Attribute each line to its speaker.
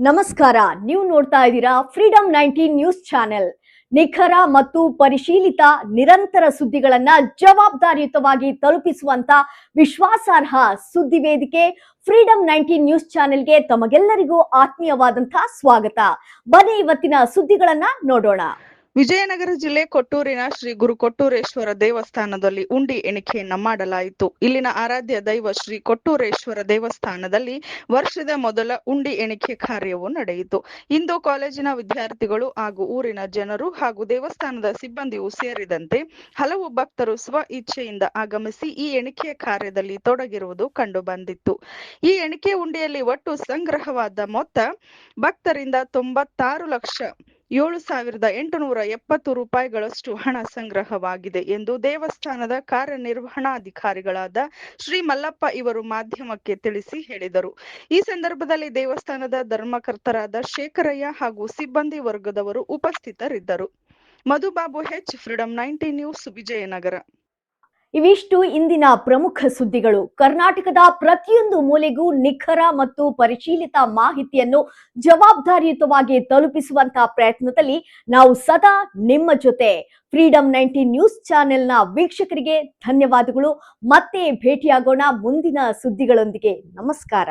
Speaker 1: ನಮಸ್ಕಾರ. ನೀವು ನೋಡ್ತಾ ಇದ್ದೀರಾ ಫ್ರೀಡಂ 19 ನ್ಯೂಸ್ ಚಾನೆಲ್. ನಿಖರ ಮತ್ತು ಪರಿಶೀಲಿತ ನಿರಂತರ ಸುದ್ದಿಗಳನ್ನ ಜವಾಬ್ದಾರಿಯುತವಾಗಿ ತಲುಪಿಸುವಂತ ವಿಶ್ವಾಸಾರ್ಹ ಸುದ್ದಿ ವೇದಿಕೆ ಫ್ರೀಡಂ 19 ನ್ಯೂಸ್ ಚಾನೆಲ್ಗೆ ತಮಗೆಲ್ಲರಿಗೂ ಆತ್ಮೀಯವಾದಂತಹ ಸ್ವಾಗತ. ಬನ್ನಿ ಇವತ್ತಿನ ಸುದ್ದಿಗಳನ್ನ ನೋಡೋಣ.
Speaker 2: ವಿಜಯನಗರ ಜಿಲ್ಲೆ ಕೊಟ್ಟೂರಿನ ಶ್ರೀ ಗುರು ಕೊಟ್ಟೂರೇಶ್ವರ ದೇವಸ್ಥಾನದಲ್ಲಿ ಉಂಡಿ ಎಣಿಕೆಯನ್ನ ಮಾಡಲಾಯಿತು. ಇಲ್ಲಿನ ಆರಾಧ್ಯ ದೈವ ಶ್ರೀ ಕೊಟ್ಟೂರೇಶ್ವರ ದೇವಸ್ಥಾನದಲ್ಲಿ ವರ್ಷದ ಮೊದಲ ಉಂಡಿ ಎಣಿಕೆ ಕಾರ್ಯವು ನಡೆಯಿತು. ಇಂದು ಕಾಲೇಜಿನ ವಿದ್ಯಾರ್ಥಿಗಳು ಹಾಗೂ ಊರಿನ ಜನರು ಹಾಗೂ ದೇವಸ್ಥಾನದ ಸಿಬ್ಬಂದಿಯೂ ಸೇರಿದಂತೆ ಹಲವು ಭಕ್ತರು ಸ್ವ ಇಚ್ಛೆಯಿಂದ ಆಗಮಿಸಿ ಈ ಎಣಿಕೆಯ ಕಾರ್ಯದಲ್ಲಿ ತೊಡಗಿರುವುದು ಕಂಡು ಬಂದಿತ್ತು. ಈ ಎಣಿಕೆ ಉಂಡಿಯಲ್ಲಿ ಒಟ್ಟು ಸಂಗ್ರಹವಾದ ಮೊತ್ತ ಭಕ್ತರಿಂದ 96,07,870 ರೂಪಾಯಿಗಳಷ್ಟು ಹಣ ಸಂಗ್ರಹವಾಗಿದೆ ಎಂದು ದೇವಸ್ಥಾನದ ಕಾರ್ಯನಿರ್ವಹಣಾಧಿಕಾರಿಗಳಾದ ಶ್ರೀ ಮಲ್ಲಪ್ಪ ಇವರು ಮಾಧ್ಯಮಕ್ಕೆ ತಿಳಿಸಿ ಹೇಳಿದರು. ಈ ಸಂದರ್ಭದಲ್ಲಿ ದೇವಸ್ಥಾನದ ಧರ್ಮಕರ್ತರಾದ ಶೇಖರಯ್ಯ ಹಾಗೂ ಸಿಬ್ಬಂದಿ ವರ್ಗದವರು ಉಪಸ್ಥಿತರಿದ್ದರು. ಮಧುಬಾಬು ಹೆಚ್, ಫ್ರೀಡಂ 19 ನ್ಯೂಸ್, ವಿಜಯನಗರ.
Speaker 1: ಇವಿಷ್ಟು ಇಂದಿನ ಪ್ರಮುಖ ಸುದ್ದಿಗಳು. ಕರ್ನಾಟಕದ ಪ್ರತಿಯೊಂದು ಮೂಲೆಗೂ ನಿಖರ ಮತ್ತು ಪರಿಶೀಲಿತ ಮಾಹಿತಿಯನ್ನು ಜವಾಬ್ದಾರಿಯುತವಾಗಿ ತಲುಪಿಸುವಂತಹ ಪ್ರಯತ್ನದಲ್ಲಿ ನಾವು ಸದಾ ನಿಮ್ಮ ಜೊತೆ. ಫ್ರೀಡಂ 19 ನ್ಯೂಸ್ ಚಾನೆಲ್ನ ವೀಕ್ಷಕರಿಗೆ ಧನ್ಯವಾದಗಳು. ಮತ್ತೆ ಭೇಟಿಯಾಗೋಣ ಮುಂದಿನ ಸುದ್ದಿಗಳೊಂದಿಗೆ. ನಮಸ್ಕಾರ.